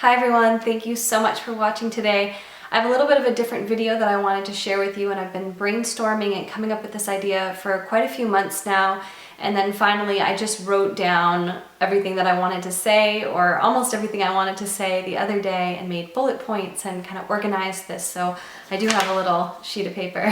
Hi everyone, thank you so much for watching today. I have a little bit of a different video that I wanted to share with you, and I've been brainstorming and coming up with this idea for quite a few months now, and then finally I just wrote down everything that I wanted to say, or almost everything I wanted to say the other day, and made bullet points and kind of organized this. So I do have a little sheet of paper.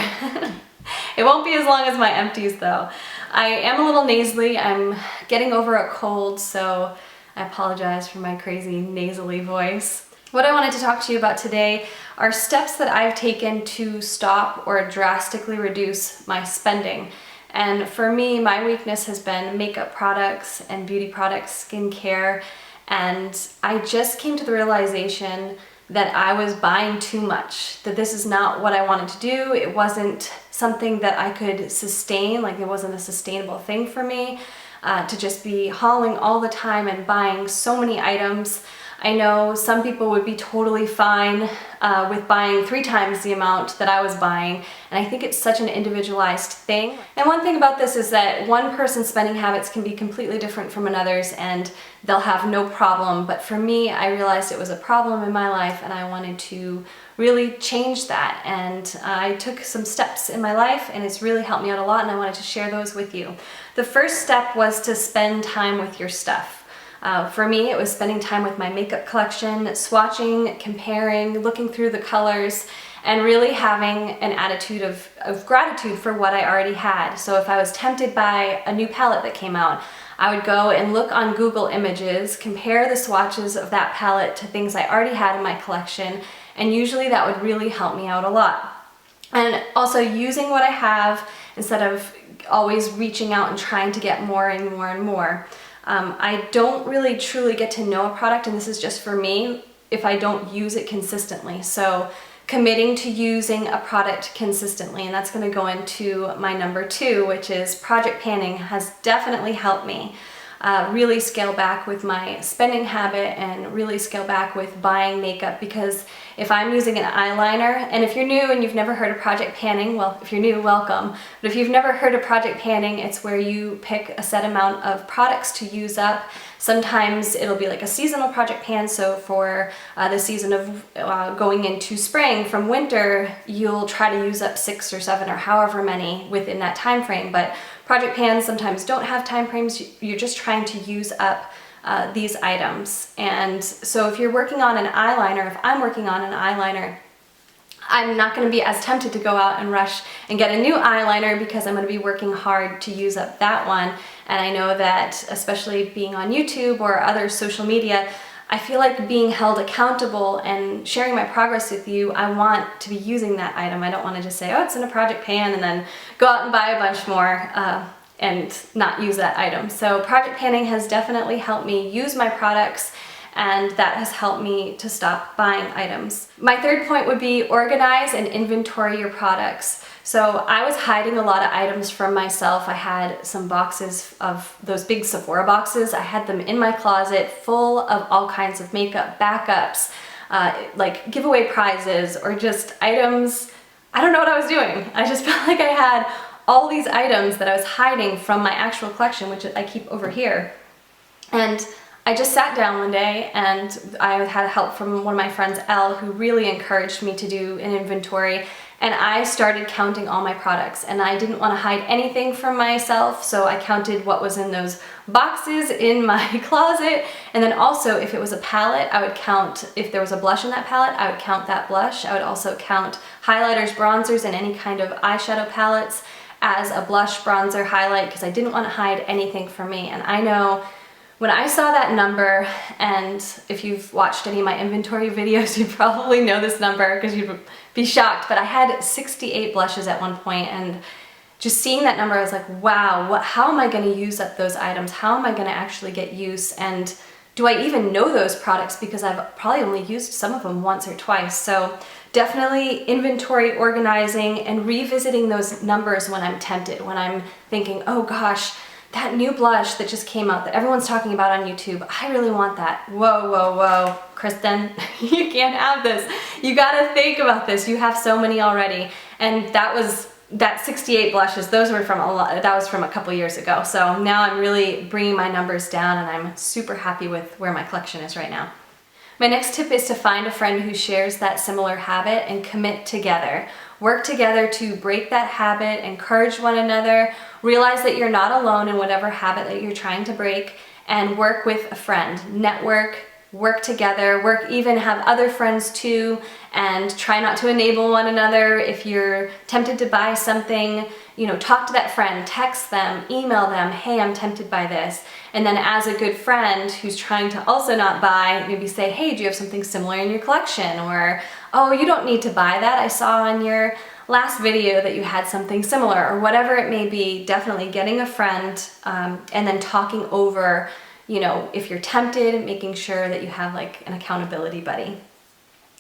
It won't be as long as my empties though. I am a little nasally. I'm getting over a cold, so I apologize for my crazy nasally voice. What I wanted to talk to you about today are steps that I've taken to stop or drastically reduce my spending. And for me, my weakness has been makeup products and beauty products, skincare, and I just came to the realization that I was buying too much, that this is not what I wanted to do. It wasn't something that I could sustain, like it wasn't a sustainable thing for me. To just be hauling all the time and buying so many items. I know some people would be totally fine with buying 3 times the amount that I was buying, and I think it's such an individualized thing. And one thing about this is that one person's spending habits can be completely different from another's, and they'll have no problem. But for me, I realized it was a problem in my life, and I wanted to really change that. And I took some steps in my life, and it's really helped me out a lot, and I wanted to share those with you. The first step was to spend time with your stuff. For me, it was spending time with my makeup collection, swatching, comparing, looking through the colors, and really having an attitude of gratitude for what I already had. So if I was tempted by a new palette that came out, I would go and look on Google Images, compare the swatches of that palette to things I already had in my collection, and usually that would really help me out a lot. And also using what I have instead of always reaching out and trying to get more and more and more. I don't really truly get to know a product, and this is just for me, if I don't use it consistently. So committing to using a product consistently, and that's going to go into my number 2, which is project panning, has definitely helped me really scale back with my spending habit and really scale back with buying makeup. Because if I'm using an eyeliner, and if you're new and you've never heard of project panning, well, if you're new, welcome. But if you've never heard of project panning, it's where you pick a set amount of products to use up. Sometimes it'll be like a seasonal project pan, so for the season of going into spring, from winter, you'll try to use up 6 or 7 or however many within that time frame. But project pans sometimes don't have time frames. You're just trying to use up these items. And so if you're working on an eyeliner, if I'm working on an eyeliner, I'm not going to be as tempted to go out and rush and get a new eyeliner, because I'm going to be working hard to use up that one. And I know that, especially being on YouTube or other social media, I feel like being held accountable and sharing my progress with you, I want to be using that item. I don't want to just say, oh, it's in a project pan, and then go out and buy a bunch more and not use that item. So project panning has definitely helped me use my products, and that has helped me to stop buying items. My third point would be organize and inventory your products. So I was hiding a lot of items from myself. I had some boxes of those big Sephora boxes. I had them in my closet full of all kinds of makeup backups, like giveaway prizes, or just items. I don't know what I was doing. I just felt like I had all these items that I was hiding from my actual collection, which I keep over here. And I just sat down one day, and I had help from one of my friends, Elle, who really encouraged me to do an inventory. And I started counting all my products, and I didn't want to hide anything from myself, so I counted what was in those boxes in my closet. And then also, if it was a palette, I would count if there was a blush in that palette, I would count that blush. I would also count highlighters, bronzers, and any kind of eyeshadow palettes as a blush, bronzer, highlight, because I didn't want to hide anything from me. And I know when I saw that number, and if you've watched any of my inventory videos, you probably know this number because you'd be shocked, but I had 68 blushes at one point, and just seeing that number, I was like, wow, how am I going to use up those items? How am I going to actually get use? And do I even know those products? Because I've probably only used some of them once or twice. So definitely inventory organizing and revisiting those numbers when I'm tempted, when I'm thinking, oh gosh, that new blush that just came out that everyone's talking about on YouTube, I really want that. Whoa, whoa, whoa, Kristen, you can't have this. You gotta think about this. You have so many already. And that 68 blushes, those were from that was from a couple years ago. So now I'm really bringing my numbers down, and I'm super happy with where my collection is right now. My next tip is to find a friend who shares that similar habit and commit together. Work together to break that habit, encourage one another, realize that you're not alone in whatever habit that you're trying to break, and work with a friend. Network, work together, even have other friends too, and try not to enable one another. If you're tempted to buy something, talk to that friend, text them, email them, hey, I'm tempted by this. And then as a good friend who's trying to also not buy, maybe say, hey, do you have something similar in your collection? Or, oh, you don't need to buy that. I saw on your last video that you had something similar, or whatever it may be. Definitely getting a friend and then talking over, if you're tempted, making sure that you have like an accountability buddy.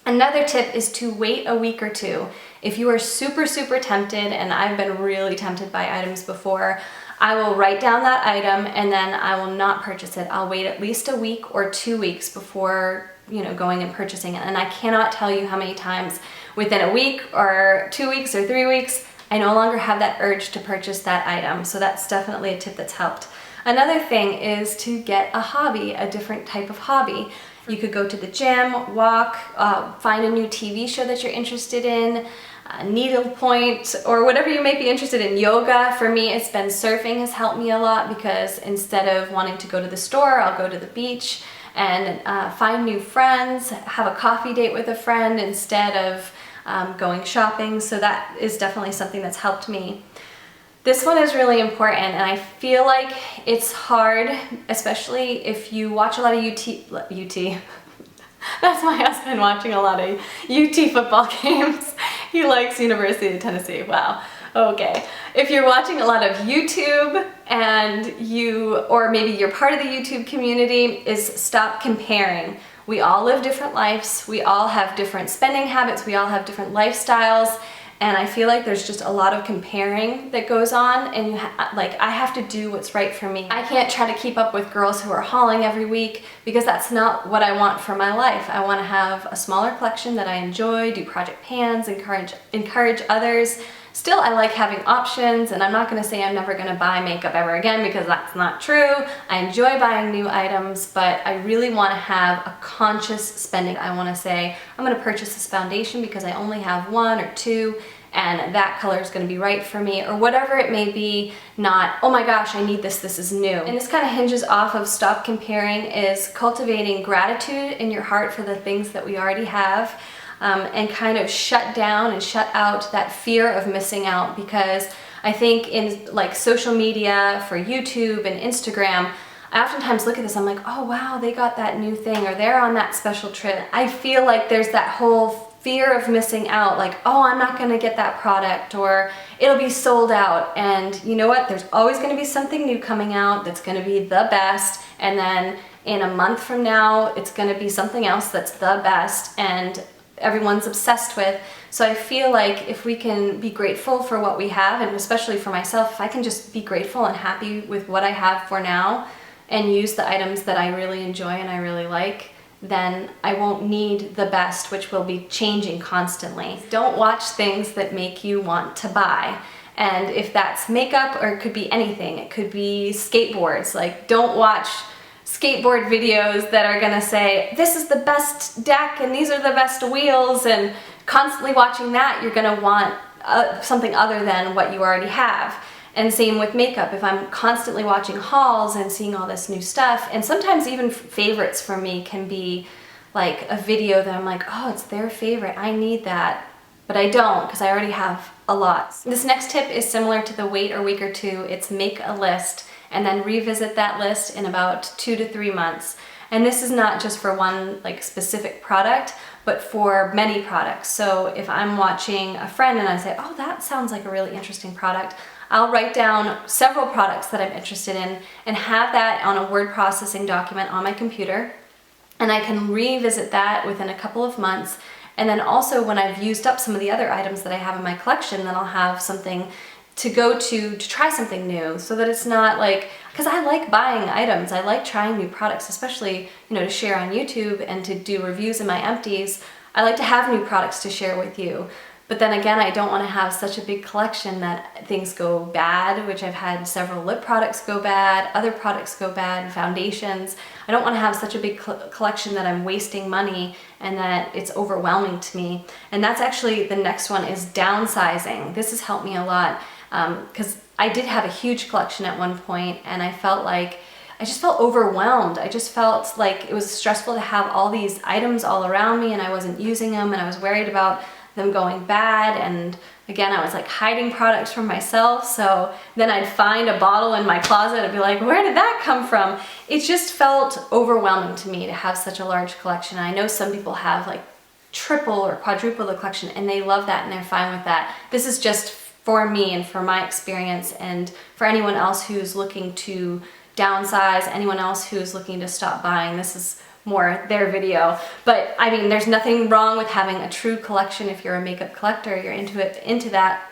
Another tip is to wait a week or two. If you are super, super tempted, and I've been really tempted by items before, I will write down that item and then I will not purchase it. I'll wait at least a week or 2 weeks before, going and purchasing it. And I cannot tell you how many times within a week or 2 weeks or 3 weeks, I no longer have that urge to purchase that item. So that's definitely a tip that's helped. Another thing is to get a hobby, a different type of hobby. You could go to the gym, walk, find a new TV show that you're interested in, needlepoint, or whatever you may be interested in. Yoga, for me, it's been surfing has helped me a lot, because instead of wanting to go to the store, I'll go to the beach and find new friends, have a coffee date with a friend instead of going shopping. So that is definitely something that's helped me. This one is really important, and I feel like it's hard, especially if you watch a lot of UT. That's my husband watching a lot of UT football games. He likes University of Tennessee. Wow. Okay. If you're watching a lot of YouTube and or maybe you're part of the YouTube community, is stop comparing. We all live different lives. We all have different spending habits. We all have different lifestyles. And I feel like there's just a lot of comparing that goes on, and I have to do what's right for me. I can't try to keep up with girls who are hauling every week, because that's not what I want for my life. I want to have a smaller collection that I enjoy, do project pans, encourage others. Still, I like having options, and I'm not going to say I'm never going to buy makeup ever again, because that's not true. I enjoy buying new items, but I really want to have a conscious spending. I want to say, I'm going to purchase this foundation because I only have 1 or 2, and that color is going to be right for me, or whatever it may be. Not, oh my gosh, I need this, this is new. And this kind of hinges off of stop comparing, is cultivating gratitude in your heart for the things that we already have. And kind of shut down and shut out that fear of missing out, because I think in like social media, for YouTube and Instagram, I oftentimes look at this, I'm like, oh wow, they got that new thing, or they're on that special trip. I feel like there's that whole fear of missing out, like, oh, I'm not gonna get that product, or it'll be sold out. And you know what? There's always gonna be something new coming out that's gonna be the best, and then in a month from now, it's gonna be something else that's the best, and everyone's obsessed with. So I feel like if we can be grateful for what we have, and especially for myself, if I can just be grateful and happy with what I have for now and use the items that I really enjoy and I really like, then I won't need the best, which will be changing constantly. Don't watch things that make you want to buy. And if that's makeup, or it could be anything, it could be skateboards. Like, don't watch skateboard videos that are gonna say, this is the best deck and these are the best wheels, and constantly watching that, you're gonna want something other than what you already have. And same with makeup. If I'm constantly watching hauls and seeing all this new stuff, and sometimes even favorites for me can be like a video that I'm like, oh, it's their favorite, I need that. But I don't, because I already have a lot. This next tip is similar to the wait a week or 2. It's make a list and then revisit that list in about 2 to 3 months. And this is not just for one like specific product, but for many products. So if I'm watching a friend and I say, oh, that sounds like a really interesting product, I'll write down several products that I'm interested in and have that on a word processing document on my computer. And I can revisit that within a couple of months. And then also when I've used up some of the other items that I have in my collection, then I'll have something to go to try something new, so that it's not like, because I like buying items, I like trying new products, especially, you know, to share on YouTube and to do reviews in my empties. I like to have new products to share with you. But then again, I don't want to have such a big collection that things go bad, which I've had several lip products go bad, other products go bad, foundations. I don't want to have such a big collection that I'm wasting money and that it's overwhelming to me. And that's actually the next one, is downsizing. This has helped me a lot because I did have a huge collection at one point, and I just felt overwhelmed. I just felt like it was stressful to have all these items all around me and I wasn't using them, and I was worried about them going bad. And again, I was like hiding products from myself. So then I'd find a bottle in my closet and be like, where did that come from? It just felt overwhelming to me to have such a large collection. I know some people have like triple or quadruple the collection and they love that and they're fine with that. This is just for me and for my experience, and for anyone else who's looking to downsize, anyone else who's looking to stop buying, this is more their video. But I mean, there's nothing wrong with having a true collection. If you're a makeup collector, you're into that.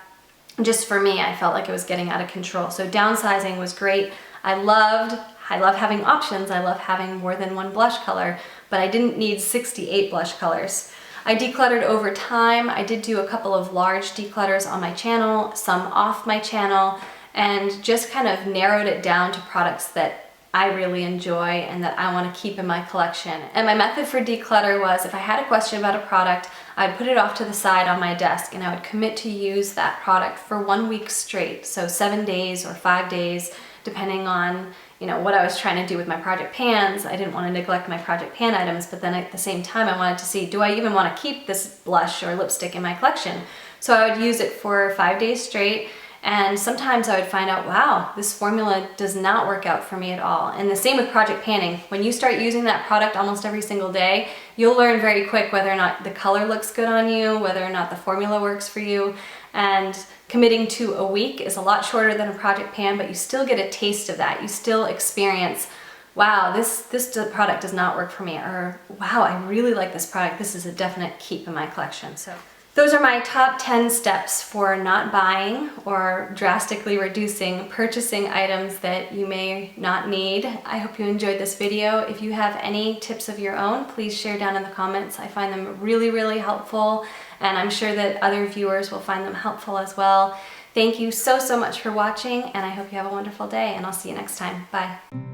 Just for me, I felt like it was getting out of control. So downsizing was great. I love having options. I love having more than one blush color, but I didn't need 68 blush colors. I decluttered over time. I did do a couple of large declutters on my channel, some off my channel, and just kind of narrowed it down to products that I really enjoy and that I want to keep in my collection. And my method for declutter was, if I had a question about a product, I'd put it off to the side on my desk and I would commit to use that product for 1 week straight. So 7 days or 5 days, depending on, you know, what I was trying to do with my project pans. I didn't want to neglect my project pan items, but then at the same time I wanted to see, do I even want to keep this blush or lipstick in my collection? So I would use it for 5 days straight. And sometimes I would find out, wow, this formula does not work out for me at all. And the same with project panning. When you start using that product almost every single day, you'll learn very quick whether or not the color looks good on you, whether or not the formula works for you. And committing to a week is a lot shorter than a project pan, but you still get a taste of that. You still experience, wow, this product does not work for me, or wow, I really like this product. This is a definite keep in my collection. So those are my top 10 steps for not buying or drastically reducing purchasing items that you may not need. I hope you enjoyed this video. If you have any tips of your own, please share down in the comments. I find them really, really helpful, and I'm sure that other viewers will find them helpful as well. Thank you so much for watching, and I hope you have a wonderful day, and I'll see you next time. Bye.